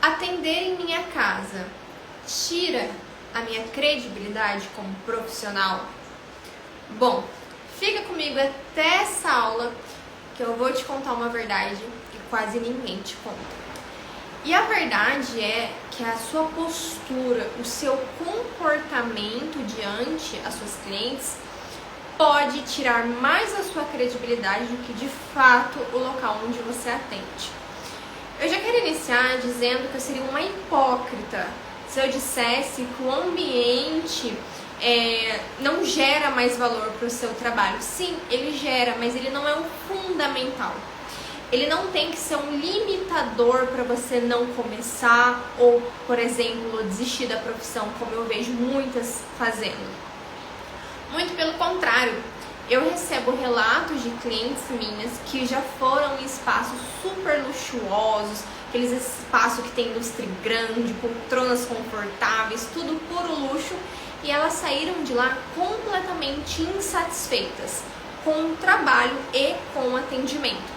atender em minha casa tira a minha credibilidade como profissional? Bom, fica comigo até essa aula que eu vou te contar uma verdade que quase ninguém te conta. E a verdade é que a sua postura, o seu comportamento diante as suas clientes pode tirar mais a sua credibilidade do que de fato o local onde você atende. Eu já quero iniciar dizendo que eu seria uma hipócrita se eu dissesse que o ambiente não gera mais valor para o seu trabalho. Sim, ele gera, mas ele não é o fundamental. Ele não tem que ser um limitador para você não começar ou, por exemplo, desistir da profissão, como eu vejo muitas fazendo. Muito pelo contrário, eu recebo relatos de clientes minhas que já foram em espaços super luxuosos, aqueles espaços que tem lustre grande, poltronas confortáveis, tudo puro luxo, e elas saíram de lá completamente insatisfeitas com o trabalho e com o atendimento.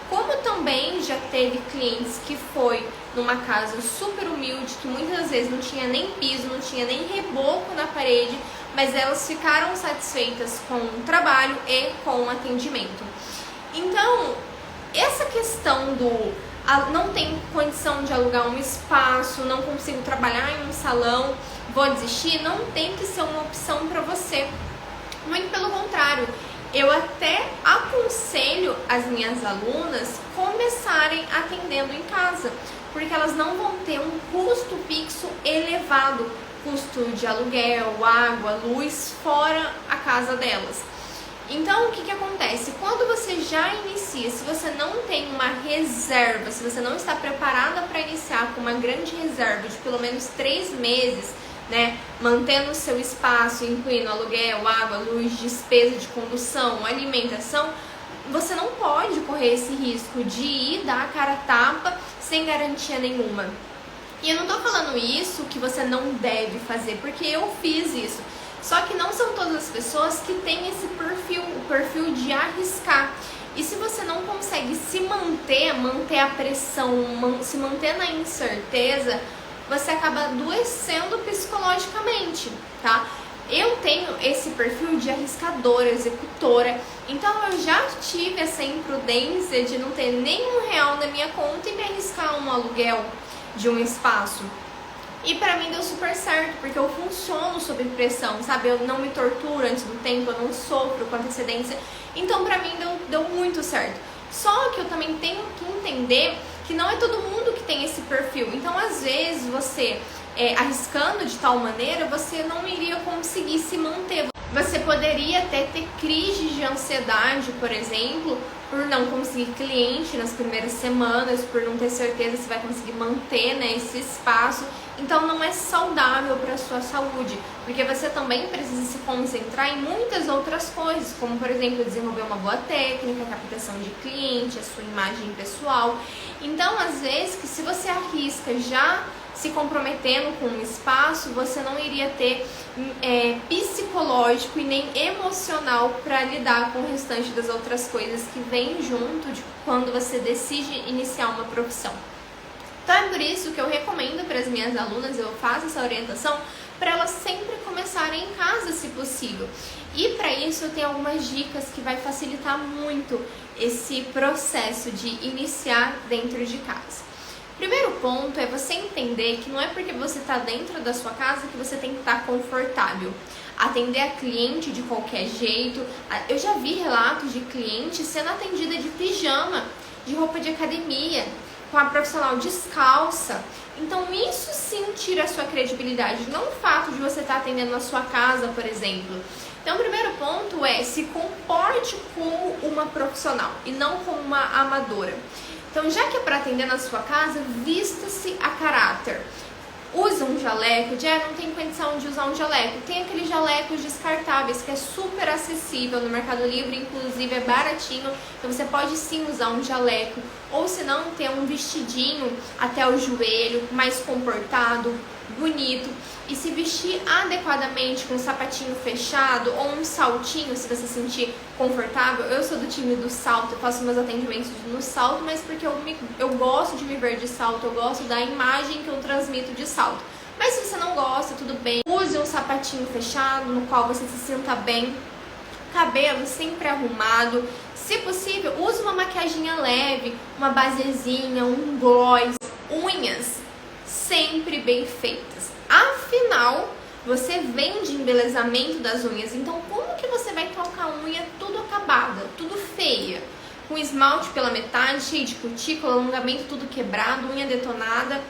Como também já teve clientes que foi numa casa super humilde, que muitas vezes não tinha nem piso, não tinha nem reboco na parede, mas elas ficaram satisfeitas com o trabalho e com o atendimento. Então, essa questão do não tenho condição de alugar um espaço, não consigo trabalhar em um salão, vou desistir, não tem que ser uma opção para você. Muito pelo contrário, eu até aconselho as minhas alunas começarem atendendo em casa, porque elas não vão ter um custo fixo elevado, custo de aluguel, água, luz, fora a casa delas. Então, o que acontece? Quando você já inicia, se você não tem uma reserva, se você não está preparada para iniciar com uma grande reserva de pelo menos 3 meses, né, mantendo o seu espaço, incluindo aluguel, água, luz, despesa de condução, alimentação, você não pode correr esse risco de ir dar a cara a tapa sem garantia nenhuma. E eu não estou falando isso que você não deve fazer, porque eu fiz isso. Só que não são todas as pessoas que têm esse perfil, o perfil de arriscar. E se você não consegue se manter a pressão, se manter na incerteza, você acaba adoecendo psicologicamente, tá? Eu tenho esse perfil de arriscadora, executora, então eu já tive essa imprudência de não ter nenhum real na minha conta e me arriscar um aluguel de um espaço. E pra mim deu super certo, porque eu funciono sob pressão, sabe? Eu não me torturo antes do tempo, eu não sofro com antecedência. Então pra mim deu muito certo. Só que eu também tenho que entender que não é todo mundo que tem esse perfil. Então às vezes você, arriscando de tal maneira, você não iria conseguir se manter. Você poderia até ter crise de ansiedade, por exemplo, por não conseguir cliente nas primeiras semanas, por não ter certeza se vai conseguir manter, né, esse espaço. Então não é saudável para a sua saúde, porque você também precisa se concentrar em muitas outras coisas, como por exemplo desenvolver uma boa técnica, captação de cliente, a sua imagem pessoal. Então às vezes que se você arrisca já se comprometendo com um espaço, você não iria ter psicológico e nem emocional para lidar com o restante das outras coisas que vem junto de quando você decide iniciar uma profissão. Então é por isso que eu recomendo para as minhas alunas, eu faço essa orientação para elas sempre começarem em casa, se possível. E para isso eu tenho algumas dicas que vai facilitar muito esse processo de iniciar dentro de casa. Primeiro ponto é você entender que não é porque você está dentro da sua casa que você tem que estar confortável. Atender a cliente de qualquer jeito. Eu já vi relatos de clientes sendo atendida de pijama, de roupa de academia, com a profissional descalça. Então isso sim tira a sua credibilidade, não o fato de você estar atendendo na sua casa, por exemplo. Então o primeiro ponto é se comporte como uma profissional e não como uma amadora. Então, já que é para atender na sua casa, vista-se a caráter. Usa um jaleco, não tem condição de usar um jaleco. Tem aqueles jalecos descartáveis que é super acessível no Mercado Livre, inclusive é baratinho. Então você pode sim usar um jaleco. Ou se não, ter um vestidinho até o joelho, mais comportado, bonito. e se vestir adequadamente com um sapatinho fechado ou um saltinho, se você se sentir confortável. Eu sou do time do salto, eu faço meus atendimentos no salto, mas porque eu gosto de me ver de salto, eu gosto da imagem que eu transmito de salto. Mas se você não gosta, tudo bem, use um sapatinho fechado no qual você se sinta bem. Cabelo sempre arrumado, se possível, use uma maquiaginha leve, uma basezinha, um gloss, unhas sempre bem feitas. Afinal, você vende embelezamento das unhas, então como que você vai estar com a unha tudo acabada, tudo feia, com esmalte pela metade, cheio de cutícula, alongamento tudo quebrado, unha detonada?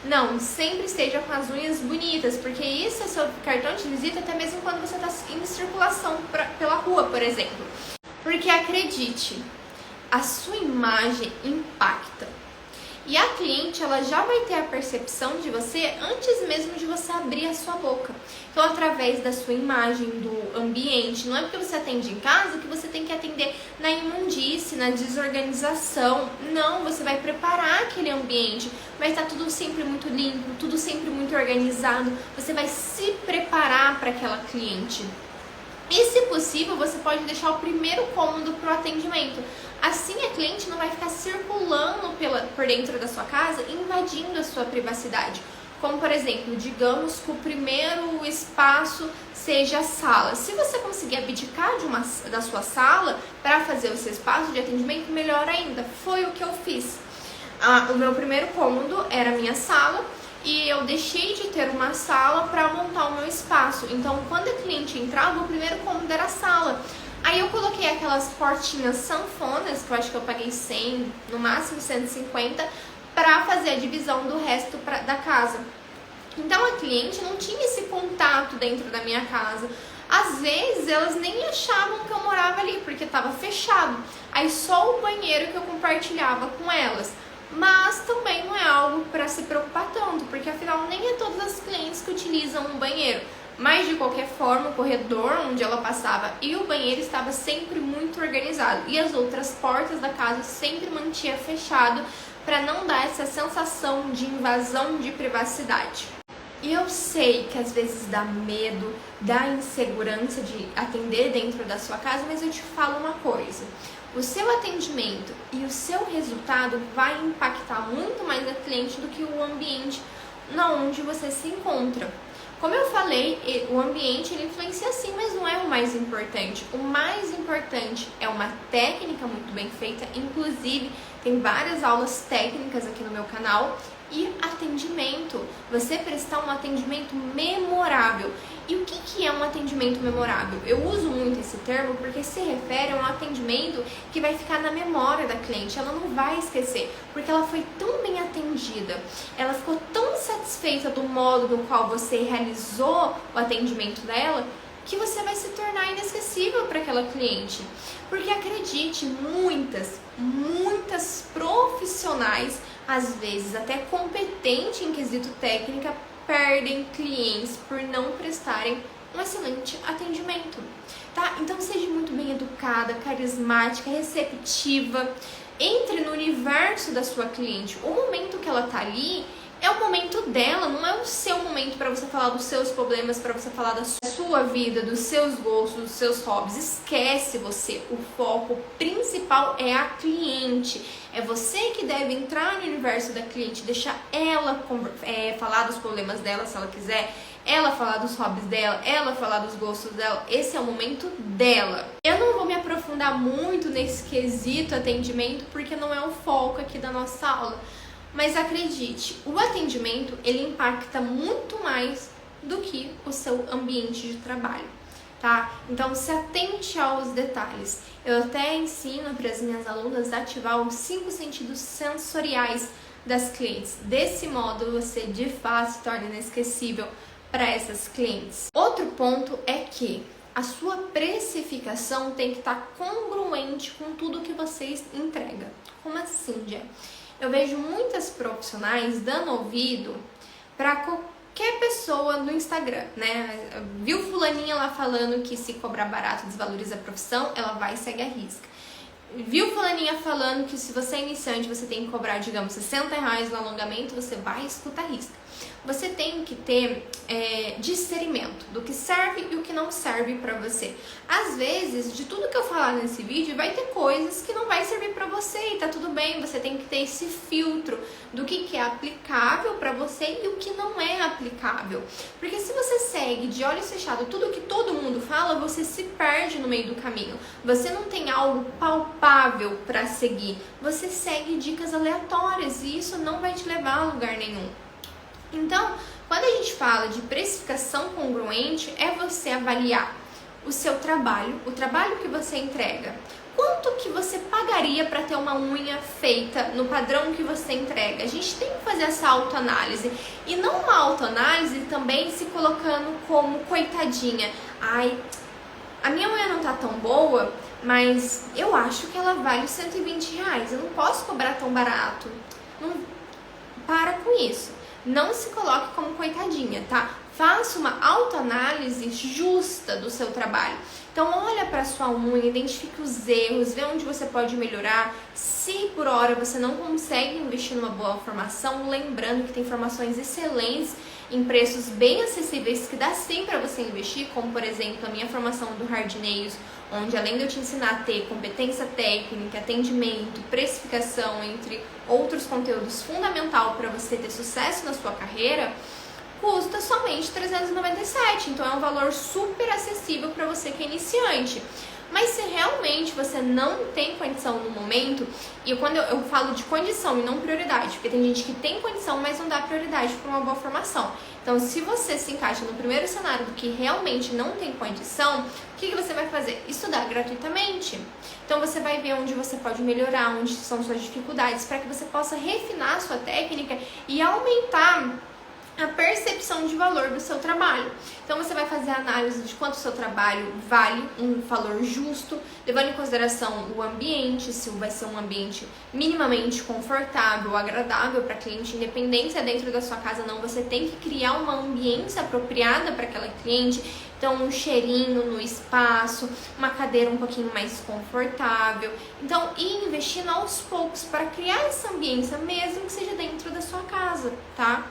Não, sempre esteja com as unhas bonitas, porque isso é seu cartão de visita até mesmo quando você está em circulação pela rua, por exemplo. Porque acredite, a sua imagem impacta. E a cliente, ela já vai ter a percepção de você antes mesmo de você abrir a sua boca. Então, através da sua imagem, do ambiente, não é porque você atende em casa que você tem que atender na imundície, na desorganização. Não, você vai preparar aquele ambiente, vai estar tudo sempre muito limpo, tudo sempre muito organizado. Você vai se preparar para aquela cliente. E, se possível, você pode deixar o primeiro cômodo para o atendimento. Assim, a cliente não vai ficar circulando por dentro da sua casa, invadindo a sua privacidade. Como, por exemplo, digamos que o primeiro espaço seja a sala. Se você conseguir abdicar da sua sala para fazer o seu espaço de atendimento, melhor ainda. Foi o que eu fiz. O meu primeiro cômodo era a minha sala. E eu deixei de ter uma sala para montar o meu espaço. Então, quando a cliente entrava, o primeiro cômodo era a sala. Aí eu coloquei aquelas portinhas sanfonas, que eu acho que eu paguei 100, no máximo 150, para fazer a divisão do resto da casa. Então, a cliente não tinha esse contato dentro da minha casa. Às vezes, elas nem achavam que eu morava ali, porque estava fechado. Aí, só o banheiro que eu compartilhava com elas. Mas também não é algo para se preocupar tanto, porque afinal nem é todas as clientes que utilizam um banheiro. Mas de qualquer forma, o corredor onde ela passava e o banheiro estava sempre muito organizado. E as outras portas da casa sempre mantinha fechado para não dar essa sensação de invasão de privacidade. E eu sei que às vezes dá medo, dá insegurança de atender dentro da sua casa, mas eu te falo uma coisa. O seu atendimento e o seu resultado vai impactar muito mais a cliente do que o ambiente onde você se encontra. Como eu falei, o ambiente ele influencia sim, mas não é o mais importante. O mais importante é uma técnica muito bem feita, inclusive tem várias aulas técnicas aqui no meu canal, e atendimento. Você prestar um atendimento memorável. E o que é um atendimento memorável? Eu uso muito esse termo porque se refere a um atendimento que vai ficar na memória da cliente. Ela não vai esquecer, porque ela foi tão bem atendida, ela ficou tão satisfeita do modo no qual você realizou o atendimento dela, que você vai se tornar inesquecível para aquela cliente. Porque acredite, muitas profissionais, às vezes até competentes em quesito técnica, perdem clientes por não prestarem um excelente atendimento, tá? Então seja muito bem educada, carismática, receptiva, entre no universo da sua cliente. O momento que ela tá ali é o momento dela, não é o seu momento para você falar dos seus problemas, para você falar da sua vida, dos seus gostos, dos seus hobbies. Esquece você. O foco principal é a cliente. É você que deve entrar no universo da cliente, deixar ela falar dos problemas dela, se ela quiser, ela falar dos hobbies dela, ela falar dos gostos dela. Esse é o momento dela. Eu não vou me aprofundar muito nesse quesito atendimento, porque não é o foco aqui da nossa aula. Mas acredite, o atendimento ele impacta muito mais do que o seu ambiente de trabalho, tá? Então se atente aos detalhes. Eu até ensino para as minhas alunas a ativar os 5 sentidos sensoriais das clientes. Desse modo você de fato se torna inesquecível para essas clientes. Outro ponto é que a sua precificação tem que estar congruente com tudo que você entrega. Como assim, Jé? Eu vejo muitas profissionais dando ouvido para qualquer pessoa no Instagram, né? Viu fulaninha lá falando que se cobrar barato desvaloriza a profissão, ela vai e segue a risca. viu fulaninha falando que se você é iniciante, você tem que cobrar, digamos, R$60 no alongamento, você vai e escuta a risca. Você tem que ter discernimento do que serve e o que não serve pra você. Às vezes, de tudo que eu falar nesse vídeo, vai ter coisas que não vai servir pra você e tá tudo bem. Você tem que ter esse filtro do que é aplicável pra você e o que não é aplicável. Porque se você segue de olhos fechados tudo que todo mundo fala, você se perde no meio do caminho. Você não tem algo palpável pra seguir. Você segue dicas aleatórias e isso não vai te levar a lugar nenhum. Então, quando a gente fala de precificação congruente, é você avaliar o seu trabalho, o trabalho que você entrega. Quanto que você pagaria para ter uma unha feita no padrão que você entrega? A gente tem que fazer essa autoanálise. E não uma autoanálise também se colocando como coitadinha. Ai, a minha unha não tá tão boa, mas eu acho que ela vale R$120. Eu não posso cobrar tão barato. Não, para com isso. Não se coloque como coitadinha, tá? Faça uma autoanálise justa do seu trabalho. Então, olha para sua unha, identifique os erros, vê onde você pode melhorar. Se por hora você não consegue investir numa boa formação, lembrando que tem formações excelentes em preços bem acessíveis que dá sim para você investir, como por exemplo a minha formação do Hard Nails, onde além de eu te ensinar a ter competência técnica, atendimento, precificação, entre outros conteúdos fundamental para você ter sucesso na sua carreira, custa somente R$397, então é um valor super acessível para você que é iniciante. Mas se realmente você não tem condição no momento, e quando eu falo de condição e não prioridade, porque tem gente que tem condição, mas não dá prioridade para uma boa formação. Então, se você se encaixa no primeiro cenário do que realmente não tem condição, o que você vai fazer? Estudar gratuitamente. Então, você vai ver onde você pode melhorar, onde são suas dificuldades, para que você possa refinar a sua técnica e aumentar a percepção de valor do seu trabalho. Então você vai fazer a análise de quanto o seu trabalho vale, um valor justo, levando em consideração o ambiente, se vai ser um ambiente minimamente confortável, agradável para cliente, independente se é dentro da sua casa ou não, você tem que criar uma ambiência apropriada para aquela cliente. Então um cheirinho no espaço, uma cadeira um pouquinho mais confortável. Então ir investindo aos poucos para criar essa ambiência, mesmo que seja dentro da sua casa, tá?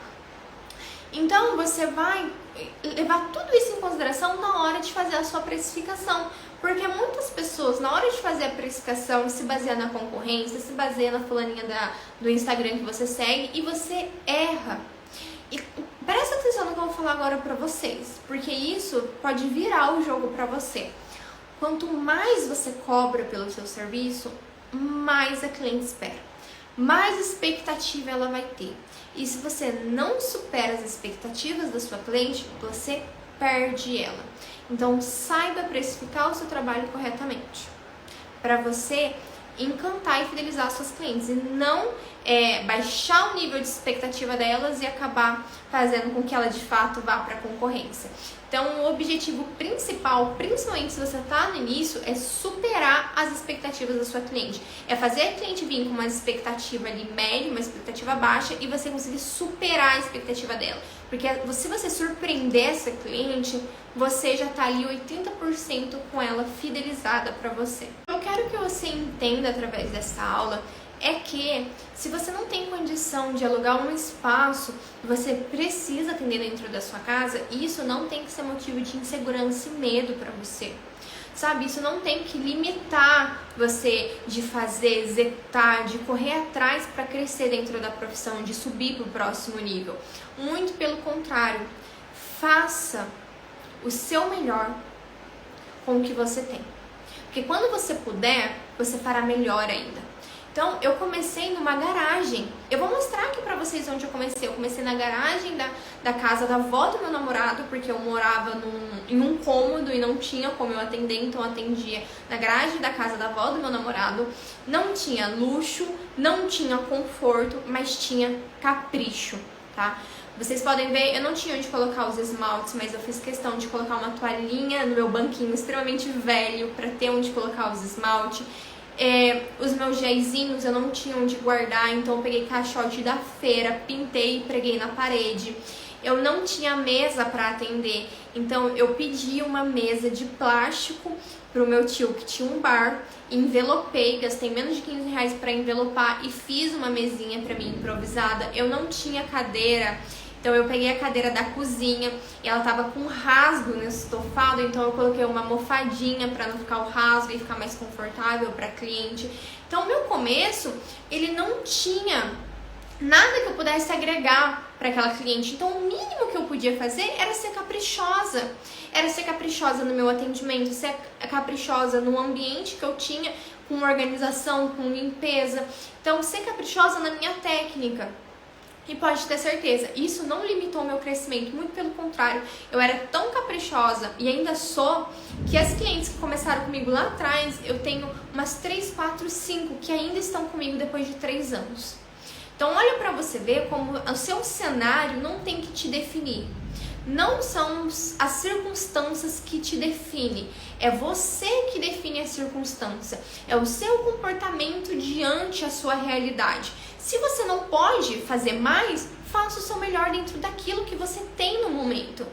Então, você vai levar tudo isso em consideração na hora de fazer a sua precificação. Porque muitas pessoas, na hora de fazer a precificação, se baseia na concorrência, se baseia na fulaninha do Instagram que você segue e você erra. E presta atenção no que eu vou falar agora pra vocês, porque isso pode virar o jogo pra você. Quanto mais você cobra pelo seu serviço, mais a cliente espera. Mais expectativa ela vai ter. E se você não supera as expectativas da sua cliente, você perde ela. Então, saiba precificar o seu trabalho corretamente, para você encantar e fidelizar suas clientes e não baixar o nível de expectativa delas e acabar fazendo com que ela de fato vá para a concorrência. Então, o objetivo principal, principalmente se você está no início, é superar as expectativas da sua cliente. É fazer a cliente vir com uma expectativa ali média, uma expectativa baixa e você conseguir superar a expectativa dela. Porque se você surpreender essa cliente, você já está ali 80% com ela fidelizada para você. Eu quero que você entenda através dessa aula é que se você não tem condição de alugar um espaço, você precisa atender dentro da sua casa, isso não tem que ser motivo de insegurança e medo para você. Sabe, isso não tem que limitar você de fazer, executar, de correr atrás para crescer dentro da profissão, de subir para o próximo nível. Muito pelo contrário, faça o seu melhor com o que você tem. Porque quando você puder, você fará melhor ainda. Então, eu comecei numa garagem. Eu vou mostrar aqui pra vocês onde eu comecei. Eu comecei na garagem da casa da avó do meu namorado, porque eu morava em um cômodo e não tinha como eu atender, então eu atendia na garagem da casa da avó do meu namorado. Não tinha luxo, não tinha conforto, mas tinha capricho, tá? Vocês podem ver, eu não tinha onde colocar os esmaltes, mas eu fiz questão de colocar uma toalhinha no meu banquinho extremamente velho pra ter onde colocar os esmaltes. Os meus gelzinhos eu não tinha onde guardar, então eu peguei caixote da feira, pintei e preguei na parede. Eu não tinha mesa para atender, então eu pedi uma mesa de plástico pro meu tio que tinha um bar, envelopei, gastei menos de R$15 para envelopar e fiz uma mesinha para mim improvisada. Eu não tinha cadeira, então eu peguei a cadeira da cozinha e ela tava com rasgo nesse estofado, então eu coloquei uma almofadinha para não ficar o rasgo e ficar mais confortável para cliente. Então o meu começo, ele não tinha nada que eu pudesse agregar para aquela cliente. Então, o mínimo que eu podia fazer era ser caprichosa. Era ser caprichosa no meu atendimento, ser caprichosa no ambiente que eu tinha, com organização, com limpeza. Então, ser caprichosa na minha técnica. E pode ter certeza, isso não limitou o meu crescimento, muito pelo contrário. Eu era tão caprichosa, e ainda sou, que as clientes que começaram comigo lá atrás, eu tenho umas 3, 4, 5 que ainda estão comigo depois de 3 anos. Então olha para você ver como o seu cenário não tem que te definir. Não são as circunstâncias que te definem, é você que define a circunstância, é o seu comportamento diante a sua realidade. Se você não pode fazer mais, faça o seu melhor dentro daquilo que você tem no momento.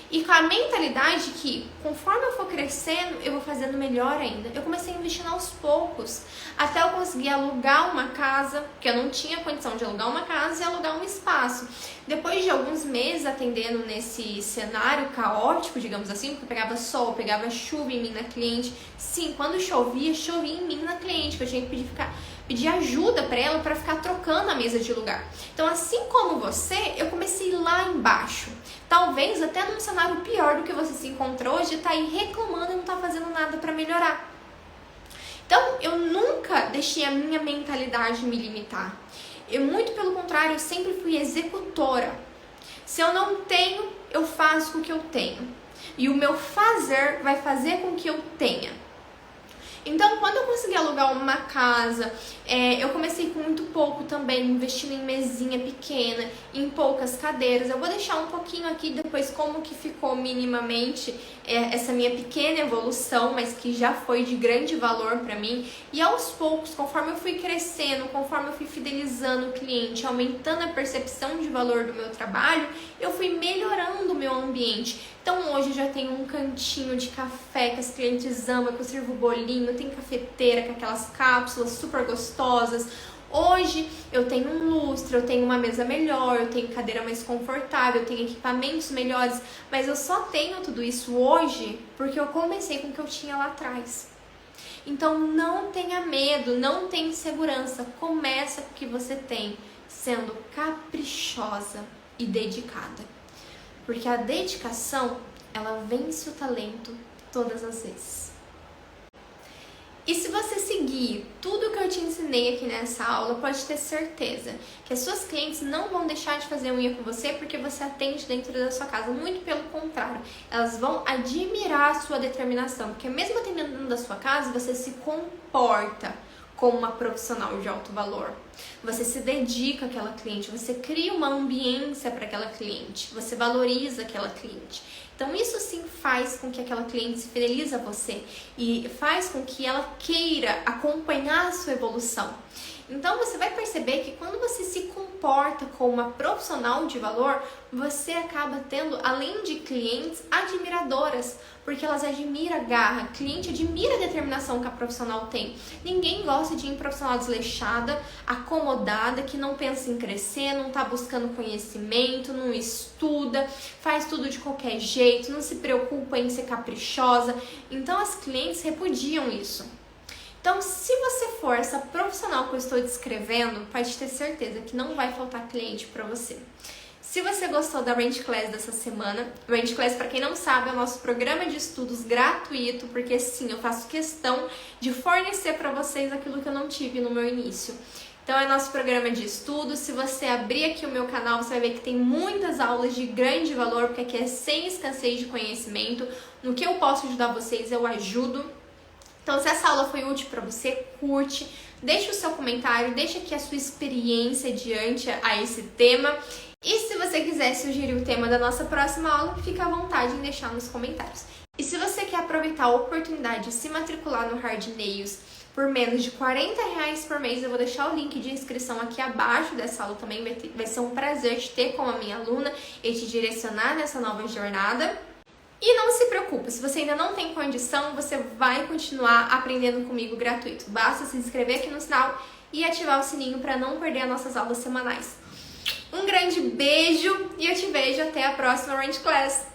E com a mentalidade que, conforme eu for crescendo, eu vou fazendo melhor ainda. Eu comecei a investir aos poucos, até eu conseguir alugar uma casa, porque eu não tinha condição de alugar uma casa e alugar um espaço. Depois de alguns meses atendendo nesse cenário caótico, digamos assim, porque eu pegava sol, pegava chuva em mim na cliente. Sim, quando chovia em mim na cliente, que eu tinha que pedir ajuda para ela para ficar trocando a mesa de lugar. Então, assim como você, eu comecei lá embaixo. Talvez até num cenário pior do que você se encontra hoje, tá aí reclamando e não tá fazendo nada para melhorar. Então, eu nunca deixei a minha mentalidade me limitar. Muito pelo contrário, eu sempre fui executora. Se eu não tenho, eu faço com o que eu tenho. E o meu fazer vai fazer com que eu tenha. Então, quando eu consegui alugar uma casa, eu comecei com muito pouco também, investindo em mesinha pequena, em poucas cadeiras. Eu vou deixar um pouquinho aqui depois como que ficou minimamente essa minha pequena evolução, mas que já foi de grande valor para mim. E aos poucos, conforme eu fui crescendo, conforme eu fui fidelizando o cliente, aumentando a percepção de valor do meu trabalho, eu fui melhorando o meu ambiente. Então hoje eu já tenho um cantinho de café que as clientes amam, que eu sirvo bolinho, tem cafeteira com aquelas cápsulas super gostosas. Hoje eu tenho um lustre, eu tenho uma mesa melhor, eu tenho cadeira mais confortável, eu tenho equipamentos melhores, mas eu só tenho tudo isso hoje porque eu comecei com o que eu tinha lá atrás. Então não tenha medo, não tenha insegurança, começa com o que você tem, sendo caprichosa e dedicada. Porque a dedicação, ela vence o talento todas as vezes. E se você seguir tudo que eu te ensinei aqui nessa aula, pode ter certeza que as suas clientes não vão deixar de fazer unha com você porque você atende dentro da sua casa. Muito pelo contrário, elas vão admirar a sua determinação. Porque mesmo atendendo dentro da sua casa, você se comporta como uma profissional de alto valor. Você se dedica àquela cliente, você cria uma ambiência para aquela cliente, você valoriza aquela cliente. Então isso sim faz com que aquela cliente se fidelize a você e faz com que ela queira acompanhar a sua evolução. Então você vai perceber que quando você se comporta como uma profissional de valor, você acaba tendo, além de clientes, admiradoras, porque elas admiram a garra, cliente admira a determinação que a profissional tem. Ninguém gosta de um profissional desleixada, acomodada, que não pensa em crescer, não está buscando conhecimento, não estuda, faz tudo de qualquer jeito, não se preocupa em ser caprichosa. Então as clientes repudiam isso. Então, se você for essa profissional que eu estou descrevendo, pode ter certeza que não vai faltar cliente para você. Se você gostou da Range Class dessa semana, Range Class, para quem não sabe, é o nosso programa de estudos gratuito, porque sim, eu faço questão de fornecer para vocês aquilo que eu não tive no meu início. Então, é nosso programa de estudos. Se você abrir aqui o meu canal, você vai ver que tem muitas aulas de grande valor, porque aqui é sem escassez de conhecimento. No que eu posso ajudar vocês, eu ajudo. Então, se essa aula foi útil para você, curte, deixe o seu comentário, deixe aqui a sua experiência diante a esse tema. E se você quiser sugerir o tema da nossa próxima aula, fica à vontade em deixar nos comentários. E se você quer aproveitar a oportunidade de se matricular no Hard Nails, por menos de R$40 por mês. Eu vou deixar o link de inscrição aqui abaixo dessa aula também. Vai ser um prazer te ter como a minha aluna e te direcionar nessa nova jornada. E não se preocupe, se você ainda não tem condição, você vai continuar aprendendo comigo gratuito. Basta se inscrever aqui no canal e ativar o sininho para não perder as nossas aulas semanais. Um grande beijo e eu te vejo até a próxima Range Class!